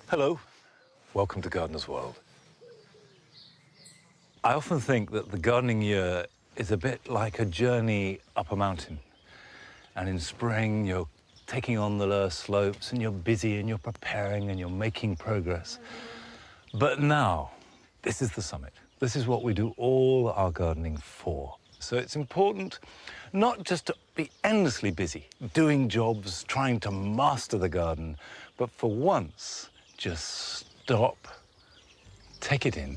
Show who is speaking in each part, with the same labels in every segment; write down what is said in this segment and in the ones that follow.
Speaker 1: Hello, welcome to Gardener's World. I often think that the gardening year is a bit like a journey up a mountain. And in spring, you're taking on the lower slopes and you're busy and you're preparing and you're making progress. But now, this is the summit. This is what we do all our gardening for. So it's important not just to be endlessly busy, doing jobs, trying to master the garden, but for once, just stop, take it in,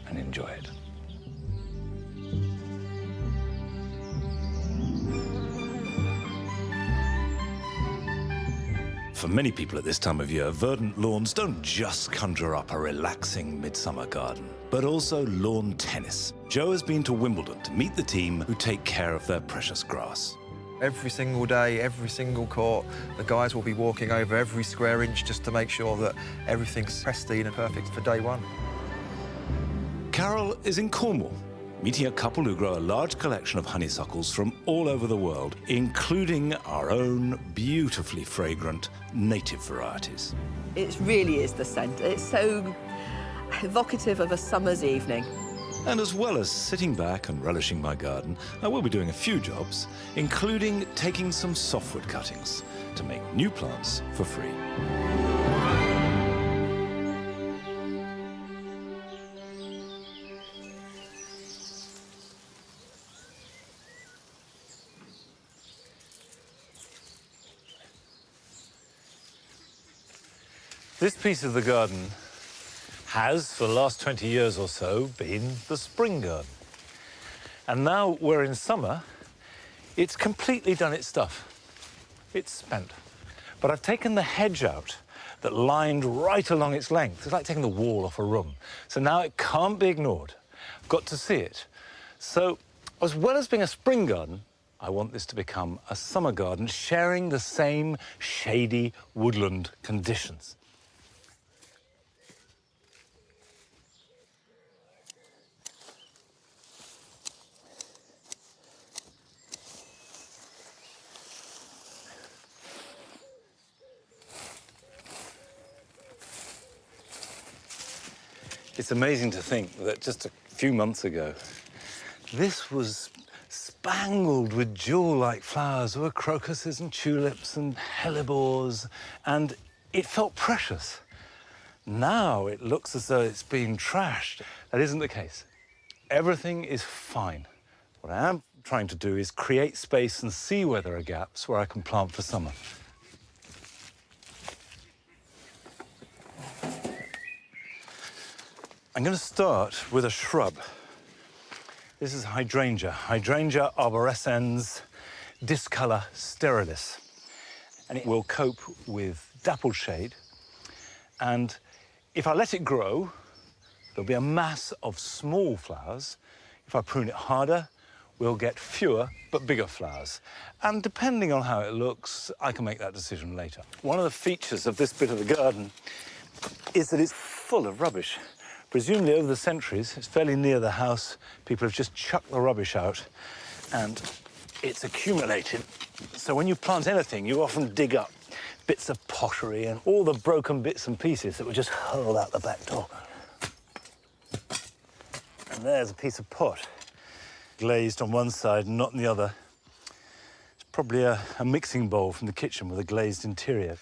Speaker 1: and enjoy it. For many people at this time of year, verdant lawns don't just conjure up a relaxing midsummer garden, but also lawn tennis. Joe has been to Wimbledon to meet the team who take care of their precious grass.
Speaker 2: Every single day, every single court, the guys will be walking over every square inch just to make sure that everything's pristine and perfect for day one.
Speaker 1: Carol is in Cornwall, meeting a couple who grow a large collection of honeysuckles from all over the world, including our own beautifully fragrant native varieties.
Speaker 3: It really is the scent. It's so evocative of a summer's evening.
Speaker 1: And as well as sitting back and relishing my garden, I will be doing a few jobs, including taking some softwood cuttings to make new plants for free. This piece of the garden has, for the last 20 years or so, been the spring garden. And now we're in summer, it's completely done its stuff. It's spent. But I've taken the hedge out that lined right along its length. It's like taking the wall off a room. So now it can't be ignored. I've got to see it. So, as well as being a spring garden, I want this to become a summer garden, sharing the same shady woodland conditions. It's amazing to think that just a few months ago, this was spangled with jewel-like flowers. There were crocuses and tulips and hellebores, and it felt precious. Now it looks as though it's been trashed. That isn't the case. Everything is fine. What I am trying to do is create space and see where there are gaps where I can plant for summer. I'm going to start with a shrub. This is hydrangea, Hydrangea arborescens discolor sterilis. And it will cope with dappled shade. And if I let it grow, there'll be a mass of small flowers. If I prune it harder, we'll get fewer but bigger flowers. And depending on how it looks, I can make that decision later. One of the features of this bit of the garden is that it's full of rubbish. Presumably over the centuries, it's fairly near the house, people have just chucked the rubbish out and it's accumulated. So when you plant anything, you often dig up bits of pottery and all the broken bits and pieces that were just hurled out the back door. And there's a piece of pot, glazed on one side and not on the other. It's probably a mixing bowl from the kitchen with a glazed interior.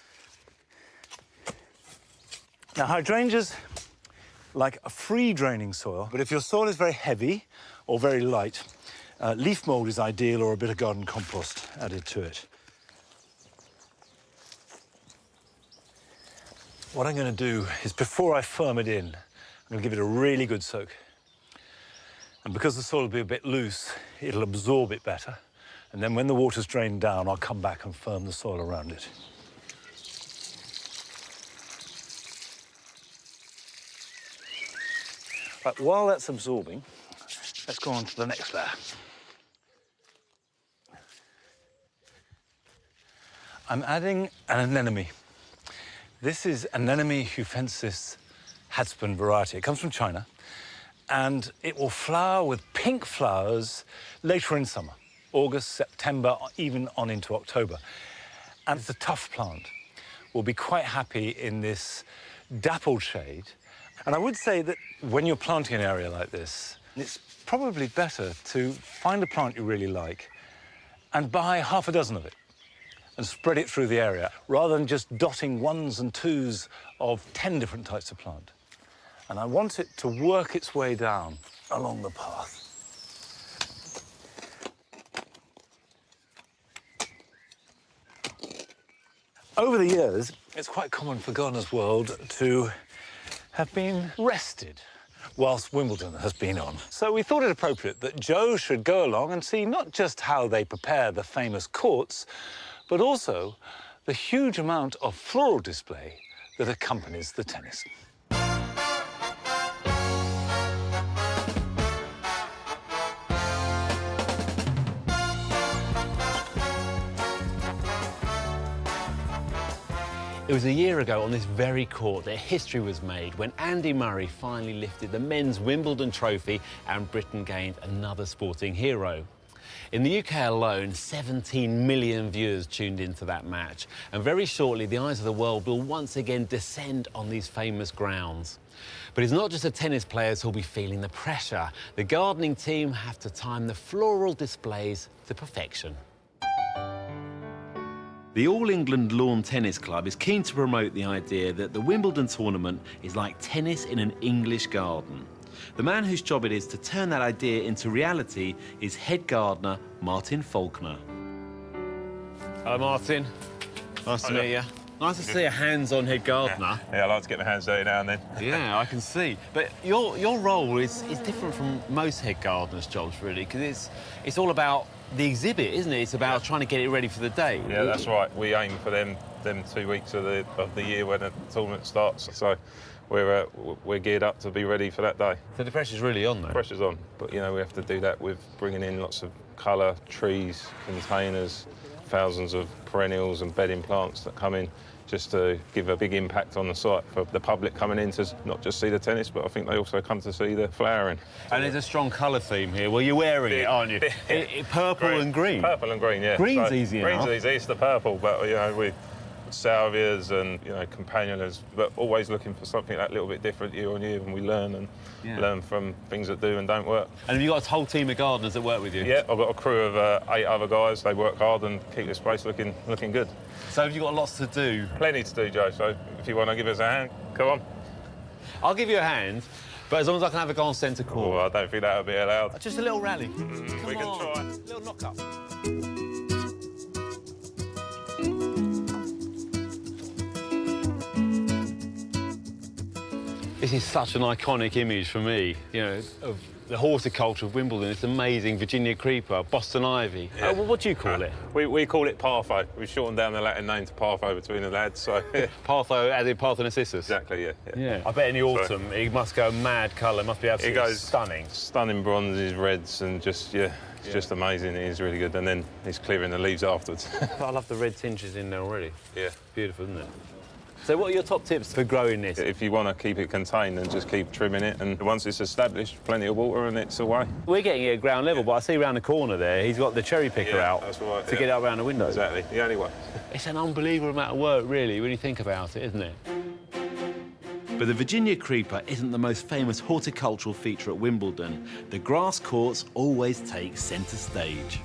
Speaker 1: Now, hydrangeas like a free draining soil, but if your soil is very heavy or very light, leaf mould is ideal or a bit of garden compost added to it. What I'm going to do is, before I firm it in, I'm going to give it a really good soak. And because the soil will be a bit loose, it'll absorb it better. And then when the water's drained down, I'll come back and firm the soil around it. Right, while that's absorbing, let's go on to the next layer. I'm adding an anemone. This is Anemone hufensis Hadspen variety. It comes from China, and it will flower with pink flowers later in summer, August, September, even on into October. And it's a tough plant. will be quite happy in this dappled shade. And I would say that when you're planting an area like this, it's probably better to find a plant you really like and buy half a dozen of it and spread it through the area, rather than just dotting ones and twos of 10 different types of plant. And I want it to work its way down along the path. Over the years, it's quite common for Gardener's World to have been rested whilst Wimbledon has been on. So we thought it appropriate that Joe should go along and see not just how they prepare the famous courts, but also the huge amount of floral display that accompanies the tennis.
Speaker 4: It was a year ago on this very court that history was made when Andy Murray finally lifted the men's Wimbledon trophy and Britain gained another sporting hero. In the UK alone, 17 million viewers tuned into that match, and very shortly the eyes of the world will once again descend on these famous grounds. But it's not just the tennis players who'll be feeling the pressure. The gardening team have to time the floral displays to perfection. The All England Lawn Tennis Club is keen to promote the idea that the Wimbledon tournament is like tennis in an English garden. The man whose job it is to turn that idea into reality is head gardener Martin Faulkner. Hello, Martin. Nice to meet you. Nice to see a hands-on head gardener.
Speaker 5: Yeah, I like to get my hands dirty now and then.
Speaker 4: Yeah, I can see. But your role is different from most head gardeners' jobs, really, because it's all about the exhibit, isn't it? It's about trying to get it ready for the day.
Speaker 5: Yeah, that's right. We aim for them 2 weeks of the year when the tournament starts. So we're geared up to be ready for that day.
Speaker 4: So the pressure's really on, though.
Speaker 5: Pressure's on, but you know we have to do that with bringing in lots of colour, trees, containers, thousands of perennials and bedding plants that come in, just to give a big impact on the site for the public coming in to not just see the tennis, but I think they also come to see the flowering.
Speaker 4: And there's a strong colour theme here. Well, you're wearing it, aren't you? Purple and green.
Speaker 5: Purple and green, yeah.
Speaker 4: Green's easy enough.
Speaker 5: Green's easy, it's the purple, but you know, with salvias and campanias, but always looking for something that little bit different year on year, and we learn from things that do and don't work.
Speaker 4: And have you got a whole team of gardeners that work with you?
Speaker 5: Yeah, I've got a crew of 8 other guys. They work hard and keep this place looking good.
Speaker 4: So have you got lots to do?
Speaker 5: Plenty to do, Joe, so if you want to give us a hand, come on.
Speaker 4: I'll give you a hand, but as long as I can have a go on centre
Speaker 5: Oh,
Speaker 4: court.
Speaker 5: I don't think that'll be allowed.
Speaker 4: Just a little rally.
Speaker 5: We can try.
Speaker 4: Little knock-up. This is such an iconic image for me, of the horticulture of Wimbledon. It's amazing. Virginia creeper, Boston ivy.
Speaker 5: Yeah.
Speaker 4: What do you call it?
Speaker 5: We call it Partho. We've shortened down the Latin name to Partho between the lads, so...
Speaker 4: Partho, as in Parthenocissus?
Speaker 5: Exactly, yeah.
Speaker 4: Yeah. I bet in the autumn it must go mad colour. It must be absolutely stunning.
Speaker 5: Stunning bronzes, reds, and just, it's just amazing. It is really good. And then it's clearing the leaves afterwards.
Speaker 4: I love the red tinges in there already.
Speaker 5: Yeah.
Speaker 4: Beautiful, isn't it? So what are your top tips for growing this?
Speaker 5: If you want to keep it contained, then just keep trimming it. And once it's established, plenty of water and it's away.
Speaker 4: We're getting it at ground level, but I see around the corner there, he's got the cherry picker out
Speaker 5: that's right,
Speaker 4: to get it up around the window.
Speaker 5: Exactly, the only way.
Speaker 4: It's an unbelievable amount of work, really, when you think about it, isn't it?
Speaker 6: But the Virginia creeper isn't the most famous horticultural feature at Wimbledon. The grass courts always take centre stage.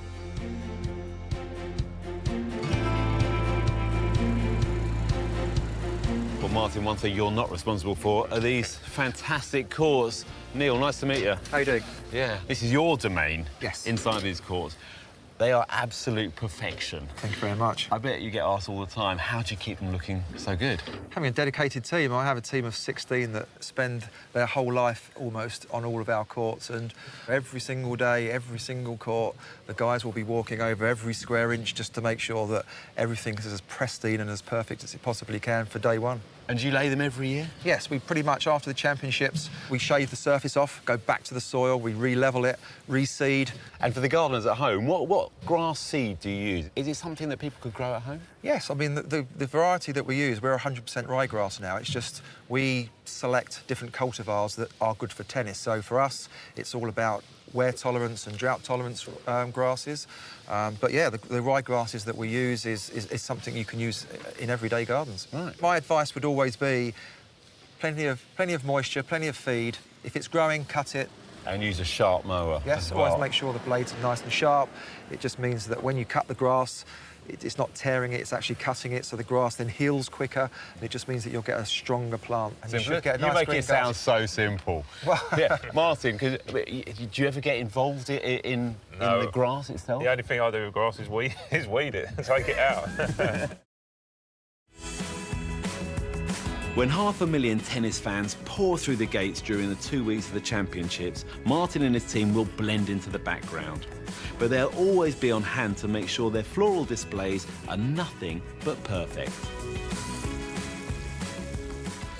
Speaker 4: Well, Martin, one thing you're not responsible for are these fantastic courts. Neil, nice to meet you.
Speaker 2: How you doing?
Speaker 4: Yeah. This is your domain.
Speaker 2: Yes.
Speaker 4: Inside these courts. They are absolute perfection.
Speaker 2: Thank you very much.
Speaker 4: I bet you get asked all the time, how do you keep them looking so good?
Speaker 2: Having a dedicated team, I have a team of 16 that spend their whole life almost on all of our courts, and every single day, every single court, the guys will be walking over every square inch just to make sure that everything is as pristine and as perfect as it possibly can for day one.
Speaker 4: And do you lay them every year?
Speaker 2: Yes, we pretty much, after the championships, we shave the surface off, go back to the soil, we re-level it, reseed.
Speaker 4: And for the gardeners at home, what grass seed do you use? Is it something that people could grow at home?
Speaker 2: Yes, I mean, the variety that we use, we're 100% ryegrass now. It's just we select different cultivars that are good for tennis. So for us, it's all about wear tolerance and drought tolerance grasses. But yeah, the rye grasses that we use is something you can use in everyday gardens.
Speaker 4: Right.
Speaker 2: My advice would always be plenty of moisture, plenty of feed. If it's growing, cut it.
Speaker 4: And use a sharp mower.
Speaker 2: Yes,
Speaker 4: as well.
Speaker 2: always make sure the blades are nice and sharp. It just means that when you cut the grass, it's not tearing it, it's actually cutting it, so the grass then heals quicker, and it just means that you'll get a stronger plant. And you should get a nice
Speaker 4: You make
Speaker 2: green
Speaker 4: it sound
Speaker 2: grass.
Speaker 4: so simple.
Speaker 2: Well,
Speaker 4: yeah, Martin, do you ever get involved in the grass itself?
Speaker 5: The only thing I do with grass is weed it and take it out.
Speaker 6: When 500,000 tennis fans pour through the gates during the 2 weeks of the championships, Martin and his team will blend into the background. But they'll always be on hand to make sure their floral displays are nothing but perfect.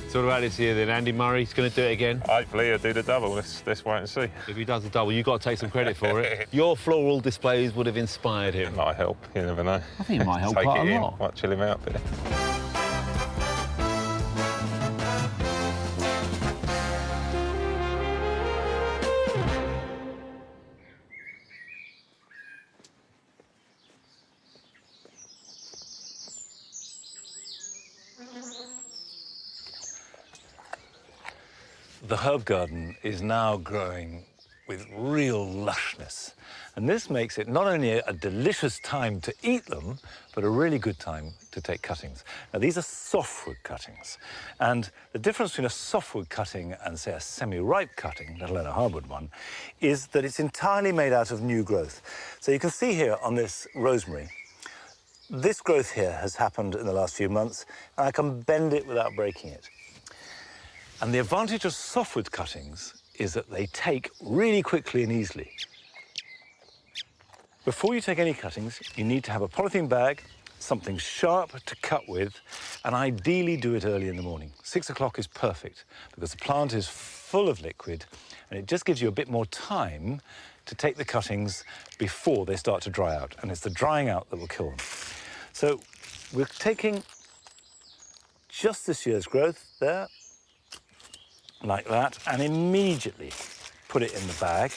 Speaker 4: So what about this year then? Andy Murray's going to do it again?
Speaker 5: Hopefully he'll do the double. Let's wait and see.
Speaker 4: If he does the double, you've got to take some credit for it. Your floral displays would have inspired him.
Speaker 5: It might help, you never know.
Speaker 4: I think it might help
Speaker 5: Take
Speaker 4: quite
Speaker 5: it
Speaker 4: a
Speaker 5: in,
Speaker 4: lot.
Speaker 5: might chill him out a bit.
Speaker 1: The herb garden is now growing with real lushness. And this makes it not only a delicious time to eat them, but a really good time to take cuttings. Now, these are softwood cuttings. And the difference between a softwood cutting and, say, a semi-ripe cutting, let alone a hardwood one, is that it's entirely made out of new growth. So you can see here on this rosemary, this growth here has happened in the last few months, and I can bend it without breaking it. And the advantage of softwood cuttings is that they take really quickly and easily. Before you take any cuttings, you need to have a polythene bag, something sharp to cut with, and ideally do it early in the morning. 6 o'clock is perfect because the plant is full of liquid and it just gives you a bit more time to take the cuttings before they start to dry out. And it's the drying out that will kill them. So we're taking just this year's growth there, like that, and immediately put it in the bag,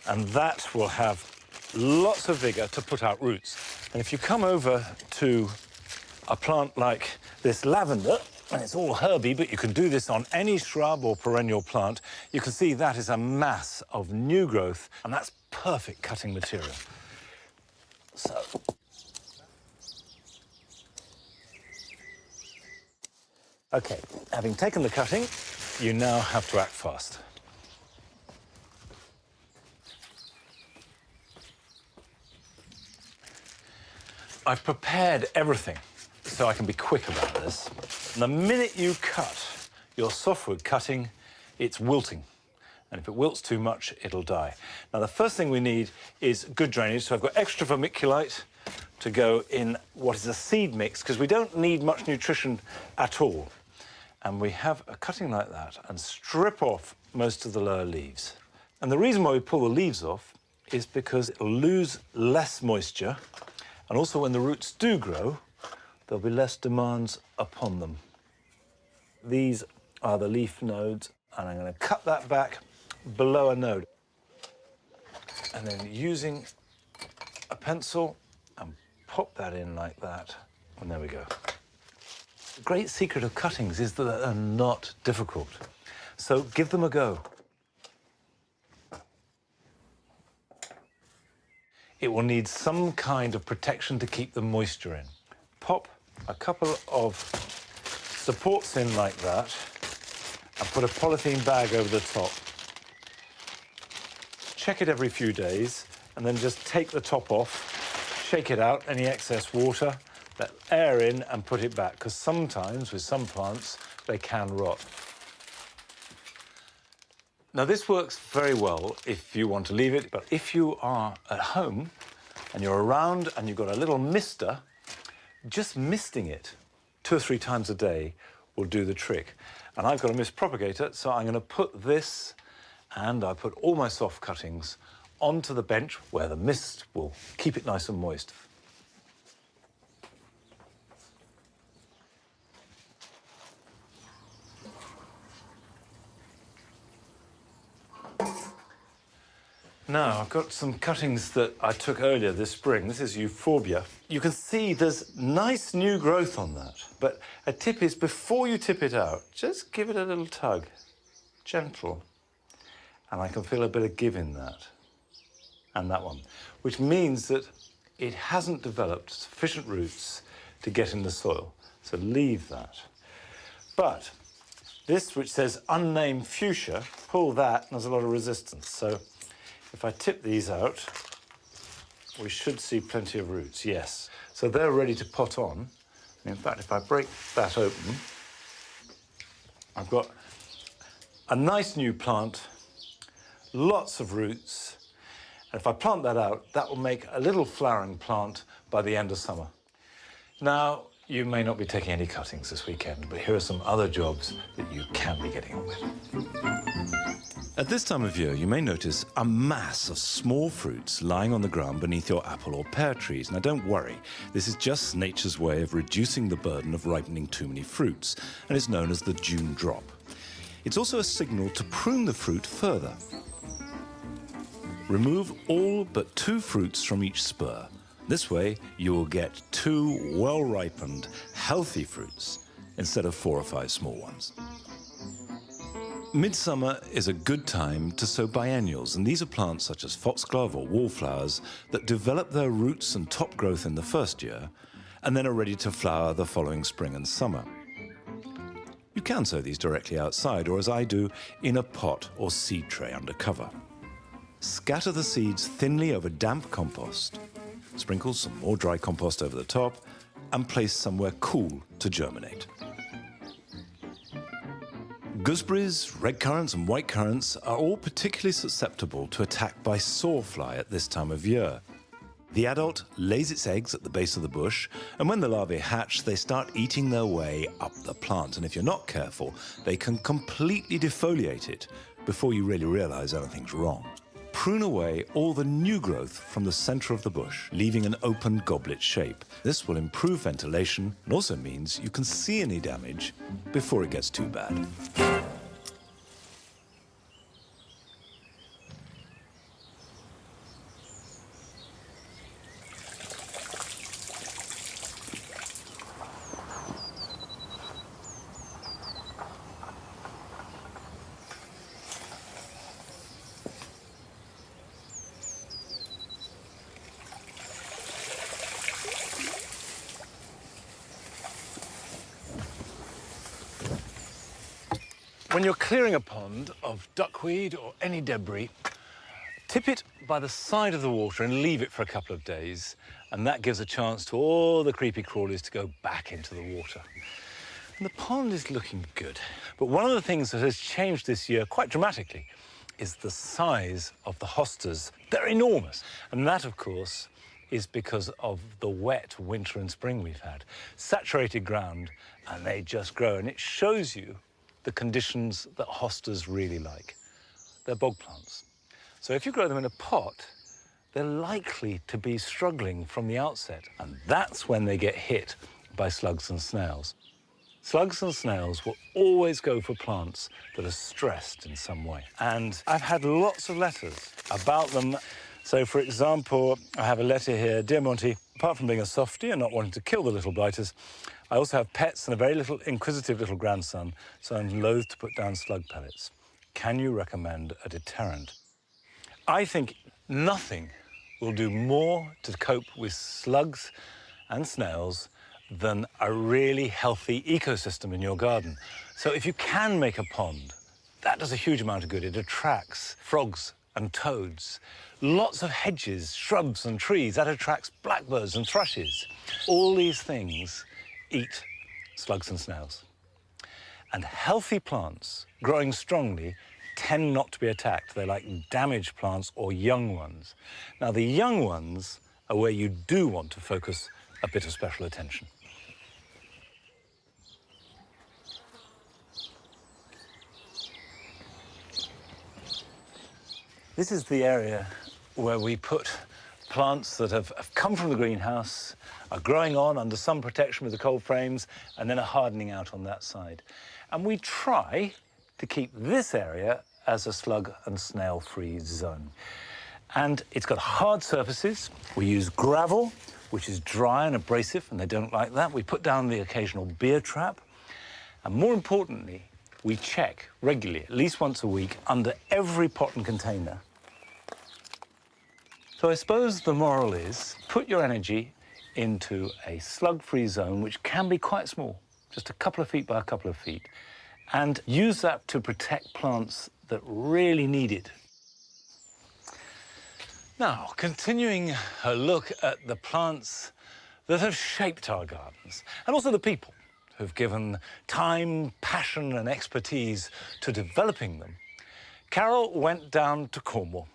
Speaker 1: and that will have lots of vigour to put out roots. And if you come over to a plant like this lavender, and it's all herby, but you can do this on any shrub or perennial plant, you can see that is a mass of new growth, and that's perfect cutting material. So, OK, having taken the cutting, you now have to act fast. I've prepared everything so I can be quick about this. And the minute you cut your softwood cutting, it's wilting. And if it wilts too much, it'll die. Now, the first thing we need is good drainage. So I've got extra vermiculite to go in what is a seed mix, because we don't need much nutrition at all. And we have a cutting like that and strip off most of the lower leaves. And the reason why we pull the leaves off is because it'll lose less moisture, and also when the roots do grow, there'll be less demands upon them. These are the leaf nodes, and I'm going to cut that back below a node. And then using a pencil and pop that in like that, and there we go. The great secret of cuttings is that they're not difficult. So give them a go. It will need some kind of protection to keep the moisture in. Pop a couple of supports in like that and put a polythene bag over the top. Check it every few days and then just take the top off, shake it out, any excess water, let air in and put it back, because sometimes with some plants they can rot. Now, this works very well if you want to leave it, but if you are at home and you're around and you've got a little mister, just misting it 2 or 3 times a day will do the trick. And I've got a mist propagator, so I'm going to put this, and I put all my soft cuttings onto the bench where the mist will keep it nice and moist. Now, I've got some cuttings that I took earlier this spring. This is euphorbia. You can see there's nice new growth on that. But a tip is, before you tip it out, just give it a little tug. Gentle. And I can feel a bit of give in that. And that one. Which means that it hasn't developed sufficient roots to get in the soil. So leave that. But this, which says unnamed fuchsia, pull that and there's a lot of resistance. So if I tip these out, we should see plenty of roots, yes. So they're ready to pot on. And in fact, if I break that open, I've got a nice new plant, lots of roots. And if I plant that out, that will make a little flowering plant by the end of summer. Now, you may not be taking any cuttings this weekend, but here are some other jobs that you can be getting on with. At this time of year, you may notice a mass of small fruits lying on the ground beneath your apple or pear trees. Now, don't worry. This is just nature's way of reducing the burden of ripening too many fruits, and it's known as the June drop. It's also a signal to prune the fruit further. Remove all but 2 fruits from each spur. This way, you will get 2 well-ripened, healthy fruits instead of 4 or 5 small ones. Midsummer is a good time to sow biennials, and these are plants such as foxglove or wallflowers that develop their roots and top growth in the first year and then are ready to flower the following spring and summer. You can sow these directly outside, or as I do, in a pot or seed tray under cover. Scatter the seeds thinly over damp compost. Sprinkle some more dry compost over the top and place somewhere cool to germinate. Gooseberries, red currants and white currants are all particularly susceptible to attack by sawfly at this time of year. The adult lays its eggs at the base of the bush, and when the larvae hatch, they start eating their way up the plant. And if you're not careful, they can completely defoliate it before you really realize anything's wrong. Prune away all the new growth from the center of the bush, leaving an open goblet shape. This will improve ventilation and also means you can see any damage before it gets too bad. When you're clearing a pond of duckweed or any debris, tip it by the side of the water and leave it for a couple of days, and that gives a chance to all the creepy crawlies to go back into the water. And the pond is looking good. But one of the things that has changed this year quite dramatically is the size of the hostas. They're enormous. And that, of course, is because of the wet winter and spring we've had. Saturated ground, and they just grow. And it shows you the conditions that hostas really like. They're bog plants. So if you grow them in a pot, they're likely to be struggling from the outset. And that's when they get hit by slugs and snails. Slugs and snails will always go for plants that are stressed in some way. And I've had lots of letters about them. So, for example, I have a letter here, Dear Monty, apart from being a softie and not wanting to kill the little blighters, I also have pets and a very little inquisitive little grandson, so I'm loath to put down slug pellets. Can you recommend a deterrent? I think nothing will do more to cope with slugs and snails than a really healthy ecosystem in your garden. So if you can make a pond, that does a huge amount of good. It attracts frogs and toads. Lots of hedges, shrubs and trees, that attracts blackbirds and thrushes. All these things eat slugs and snails. And healthy plants, growing strongly, tend not to be attacked. They're like damaged plants or young ones. Now, the young ones are where you do want to focus a bit of special attention. This is the area where we put plants that have come from the greenhouse, are growing on under some protection with the cold frames, and then are hardening out on that side. And we try to keep this area as a slug and snail-free zone. And it's got hard surfaces. We use gravel, which is dry and abrasive, and they don't like that. We put down the occasional beer trap. And more importantly, we check regularly, at least once a week, under every pot and container. So I suppose the moral is, put your energy into a slug-free zone, which can be quite small, just a couple of feet by a couple of feet, and use that to protect plants that really need it. Now, continuing a look at the plants that have shaped our gardens, and also the people who've given time, passion and expertise to developing them, Carol went down to Cornwall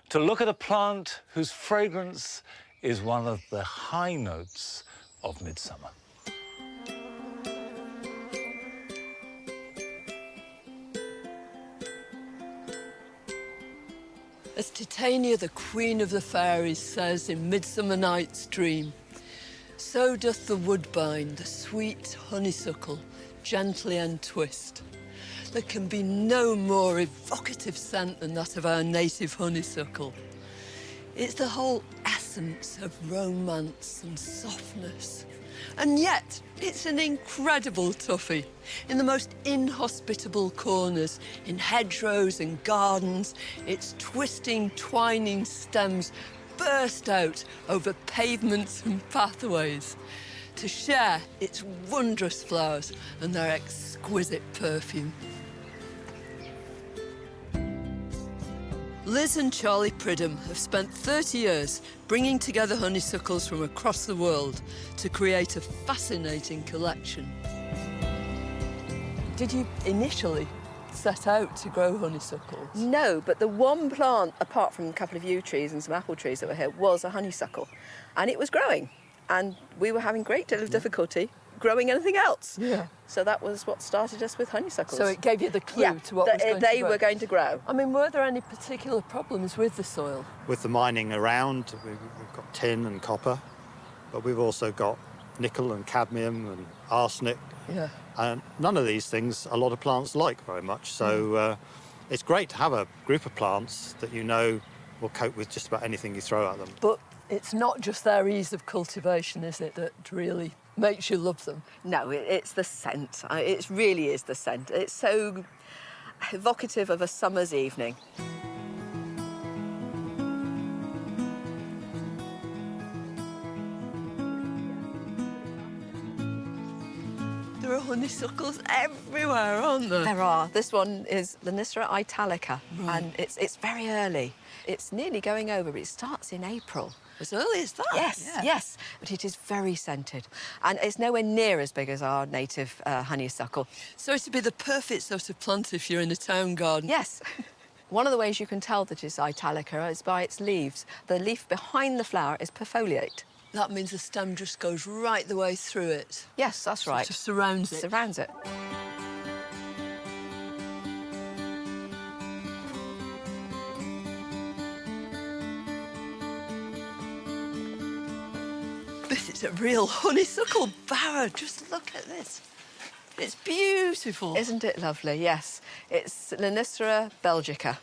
Speaker 1: to look at a plant whose fragrance is one of the high notes of midsummer.
Speaker 7: As Titania, the queen of the fairies, says in Midsummer Night's Dream, so doth the woodbine, the sweet honeysuckle, gently entwist. There can be no more evocative scent than that of our native honeysuckle. It's the whole essence of romance and softness. And yet, it's an incredible toughie. In the most inhospitable corners, in hedgerows and gardens, its twisting, twining stems burst out over pavements and pathways to share its wondrous flowers and their exquisite perfume. Liz and Charlie Pridham have spent 30 years bringing together honeysuckles from across the world to create a fascinating collection. Did you initially set out to grow honeysuckles?
Speaker 3: No, but the one plant, apart from a couple of yew trees and some apple trees that were here, was a honeysuckle. And it was growing. And we were having great deal of difficulty growing anything else.
Speaker 7: Yeah.
Speaker 3: So that was what started us with honeysuckles.
Speaker 7: So it gave you the clue
Speaker 3: yeah,
Speaker 7: to what was going to grow.
Speaker 3: they were going to grow.
Speaker 7: I mean, were there any particular problems with the soil?
Speaker 8: With the mining around, we've got tin and copper, but we've also got nickel and cadmium and arsenic.
Speaker 7: Yeah.
Speaker 8: And none of these things a lot of plants like very much. So it's great to have a group of plants that you know will cope with just about anything you throw at them.
Speaker 7: But it's not just their ease of cultivation, is it, that really makes you love them?
Speaker 3: No, it's the scent. It really is the scent. It's so evocative of a summer's evening.
Speaker 7: There are honeysuckles everywhere, aren't there?
Speaker 3: There are. This one is Lonicera italica,
Speaker 7: Right.
Speaker 3: and it's very early. It's nearly going over, but it starts in April.
Speaker 7: As early as that?
Speaker 3: Yes,
Speaker 7: Yeah.
Speaker 3: yes, but it is very scented. And it's nowhere near as big as our native honeysuckle.
Speaker 7: So it'd be the perfect sort of plant if you're in a town garden.
Speaker 3: Yes. One of the ways you can tell that it's italica is by its leaves. The leaf behind the flower is perfoliate.
Speaker 7: That means the stem just goes right the way through it.
Speaker 3: Yes, that's right.
Speaker 7: Just surrounds it.
Speaker 3: Surrounds it.
Speaker 7: This is a real honeysuckle bower. Just look at this. It's beautiful.
Speaker 3: Isn't it lovely? Yes. It's Lonicera belgica,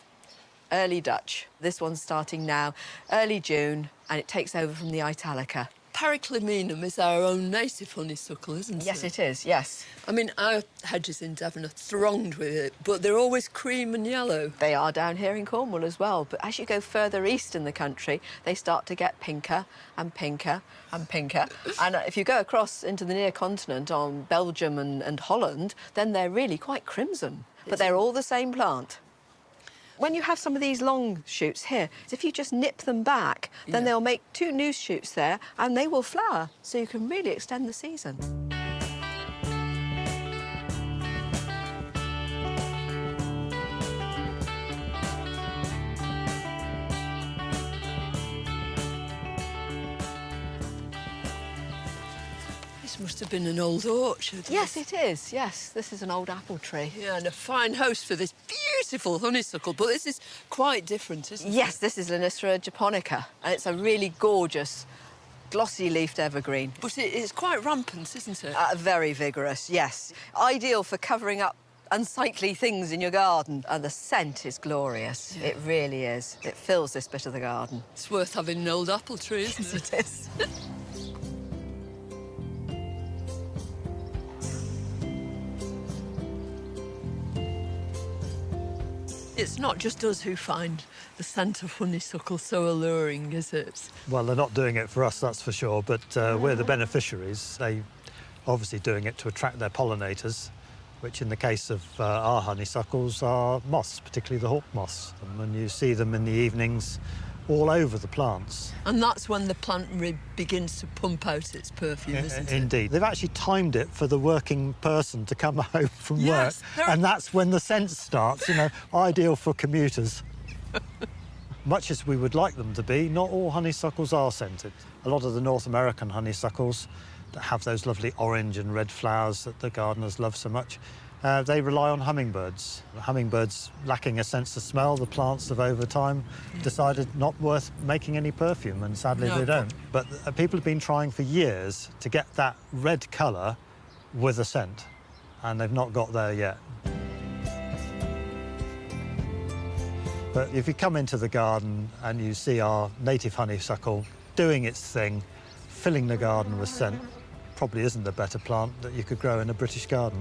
Speaker 3: early Dutch. This one's starting now, early June, and it takes over from the italica.
Speaker 7: Paraclaminum is our own native honeysuckle, isn't it?
Speaker 3: Yes, it is, yes.
Speaker 7: I mean, our hedges in Devon are thronged with it, but they're always cream and yellow.
Speaker 3: They are down here in Cornwall as well, but as you go further east in the country, they start to get pinker and pinker and pinker. And if you go across into the near continent on Belgium and Holland, then they're really quite crimson. But they're all the same plant. When you have some of these long shoots here, if you just nip them back, then they'll make 2 new shoots there and they will flower, so you can really extend the season.
Speaker 7: This must have been an old orchard.
Speaker 3: Yes, it is, yes. This is an old apple tree.
Speaker 7: Yeah, and a fine host for this beautiful honeysuckle, but this is quite different, isn't it?
Speaker 3: Yes, this is Lonicera japonica, and it's a really gorgeous, glossy-leafed evergreen.
Speaker 7: But it's quite rampant, isn't it?
Speaker 3: Very vigorous, yes. Ideal for covering up unsightly things in your garden. And the scent is glorious.
Speaker 7: Yeah.
Speaker 3: It really is. It fills this bit of the garden.
Speaker 7: It's worth having an old apple tree, isn't it?
Speaker 3: It is.
Speaker 7: It's not just us who find the scent of honeysuckle so alluring, is it?
Speaker 9: Well, they're not doing it for us, that's for sure, but we're the beneficiaries. They obviously doing it to attract their pollinators, which in the case of our honeysuckles are moths, particularly the hawk moths. And when you see them in the evenings all over the plants.
Speaker 7: And that's when the plant begins to pump out its perfume, isn't it?
Speaker 9: Indeed. They've actually timed it for the working person to come home from
Speaker 7: Yes,
Speaker 9: work, and that's when the scent starts, you know, ideal for commuters. Much as we would like them to be, not all honeysuckles are scented. A lot of the North American honeysuckles that have those lovely orange and red flowers that the gardeners love so much, they rely on hummingbirds. The hummingbirds lacking a sense of smell, the plants have over time decided not worth making any perfume, and sadly
Speaker 7: No.
Speaker 9: they don't. But people have been trying for years to get that red colour with a scent, and they've not got there yet. But if you come into the garden and you see our native honeysuckle doing its thing, filling the garden with scent, probably isn't a better plant that you could grow in a British garden.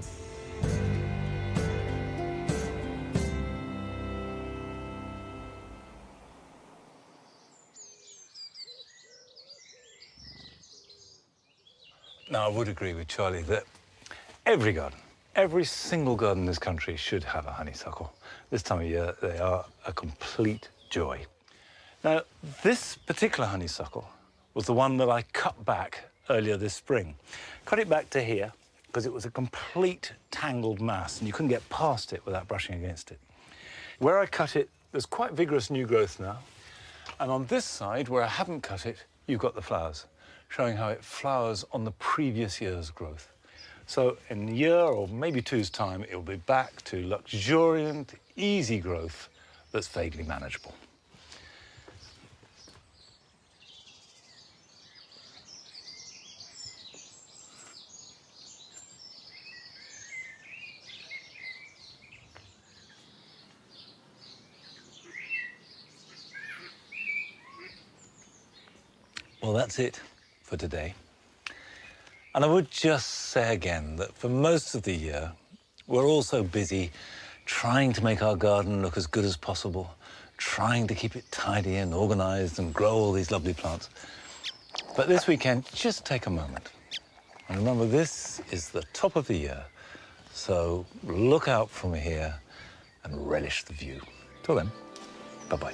Speaker 1: Now, I would agree with Charlie that every garden, every single garden in this country should have a honeysuckle. This time of year, they are a complete joy. Now, this particular honeysuckle was the one that I cut back earlier this spring. Cut it back to here because it was a complete tangled mass and you couldn't get past it without brushing against it. Where I cut it, there's quite vigorous new growth now. And on this side, where I haven't cut it, you've got the flowers, showing how it flowers on the previous year's growth. So in a year or maybe two's time, it'll be back to luxuriant, easy growth that's vaguely manageable. Well, that's it for today. And I would just say again that for most of the year, we're also busy trying to make our garden look as good as possible, trying to keep it tidy and organised and grow all these lovely plants. But this weekend, just take a moment. And remember, this is the top of the year, so look out from here and relish the view. Till then, bye-bye.